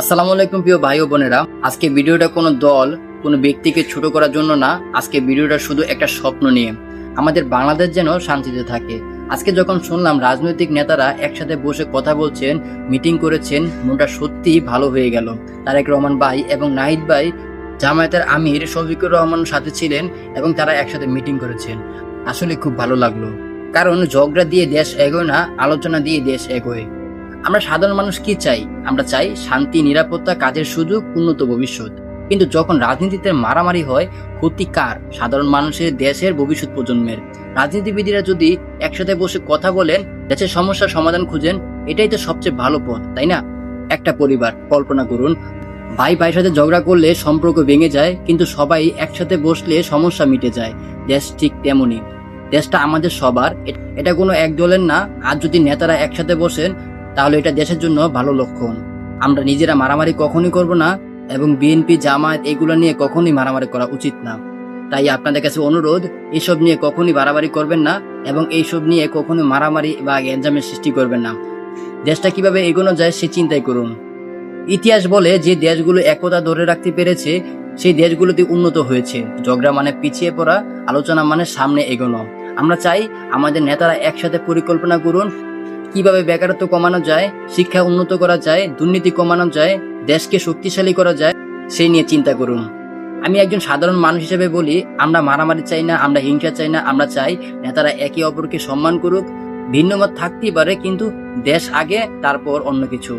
আসসালামু আলাইকুম প্রিয় ভাই ও বোনেরা। আজকে ভিডিওটা কোনো দল কোনো ব্যক্তিকে ছোট করার জন্য না, আজকে ভিডিওটা শুধু একটা স্বপ্ন নিয়ে। আমাদের বাংলাদেশ যেন শান্তিতে থাকে। আজকে যখন শুনলাম রাজনৈতিক নেতারা একসাথে বসে কথা বলছেন, মিটিং করেছেন, মনটা সত্যি ভালো হয়ে গেল। তারেক রহমান ভাই এবং নাহিদ ভাই জামায়াতের আমির শফিকুর রহমান সাথে ছিলেন এবং তারা একসাথে মিটিং করেছেন। আসলে খুব ভালো লাগলো, কারণ ঝগড়া দিয়ে দেশ এগোয় না, আলোচনা দিয়ে দেশ এগোয়। আমরা সাধারণ মানুষ কি চাই? আমরা চাই শান্তি, নিরাপত্তা, কাজের সুযোগ, উন্নত ভবিষ্যৎ। কিন্তু যখন রাজনীতিতে মারামারি হয়, ক্ষতি কার? সাধারণ মানুষের, দেশের, ভবিষ্যৎ প্রজন্মের। রাজনীতিবিদরা যদি একসাথে বসে কথা বলেন, দেশের সমস্যার সমাধান খুঁজেন, এটাই তো সবচেয়ে ভালো পথ, তাই না? একটা পরিবার কল্পনা করুন, ভাই ভাইয়ের সাথে ঝগড়া করলে সম্পর্ক ভেঙে যায়, কিন্তু সবাই একসাথে বসলে সমস্যা মিটে যায়। দেশ ঠিক তেমনই। দেশটা আমাদের সবার, এটা কোনো এক দলের না। আর যদি নেতারা একসাথে বসেন, তাহলে এটা দেশের জন্য ভালো লক্ষণ। আমরা নিজেরা মারামারি কখনোই করব না, এবং বিএনপি, জামায়াত এগুলো নিয়ে কখনোই মারামারি করা উচিত না। তাই আপনাদের কাছে অনুরোধ, এইসব নিয়ে কখনোই বাড়াবাড়ি করবেন না, এবং এইসব নিয়ে কখনোই মারামারি বা গ্যাঞ্জামের সৃষ্টি করবেন না। দেশটা কিভাবে এগোনো যায় সে চিন্তাই করুন। ইতিহাস বলে যে দেশগুলো একতা ধরে রাখতে পেরেছে, সেই দেশগুলোতে উন্নত হয়েছে। ঝগড়া মানে পিছিয়ে পড়া, আলোচনা মানে সামনে এগোনো। আমরা চাই আমাদের নেতারা একসাথে পরিকল্পনা করুন, কিভাবে বেকারত্ব কমানো যায়, শিক্ষা উন্নত করা যায়, দুর্নীতি কমানো যায়, দেশকে শক্তিশালী করা যায়, সেই নিয়ে চিন্তা করুন। আমি একজন সাধারণ মানুষ হিসেবে বলি, আমরা মারামারি চাই না, আমরা হিংসা চাই না। আমরা চাই নেতারা একে অপরকে সম্মান করুক। ভিন্নমত থাকতেই পারে, কিন্তু দেশ আগে, তারপর অন্য কিছু।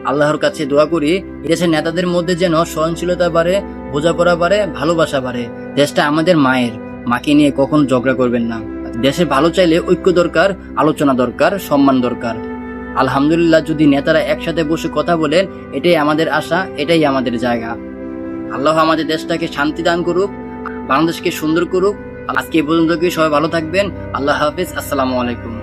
আল্লাহর কাছে দোয়া করি, দেশের নেতাদের মধ্যে যেন সহনশীলতা বাড়ে, বোঝাপড়া বাড়ে, ভালোবাসা বাড়ে। দেশটা আমাদের মায়ের, মাকে নিয়ে কখনো ঝগড়া করবেন না। দেশের ভালো চাইলে ঐক্য দরকার, আলোচনা দরকার, সম্মান দরকার। আলহামদুলিল্লাহ, যদি নেতারা একসাথে বসে কথা বলেন, এটাই আমাদের আশা, এটাই আমাদের জায়গা। আল্লাহ আমাদের দেশটাকে শান্তি দান করুক, বাংলাদেশকে সুন্দর করুক। আজকে এই পর্যন্ত, সবাই ভালো থাকবেন। আল্লাহ হাফিজ। আসসালামু আলাইকুম।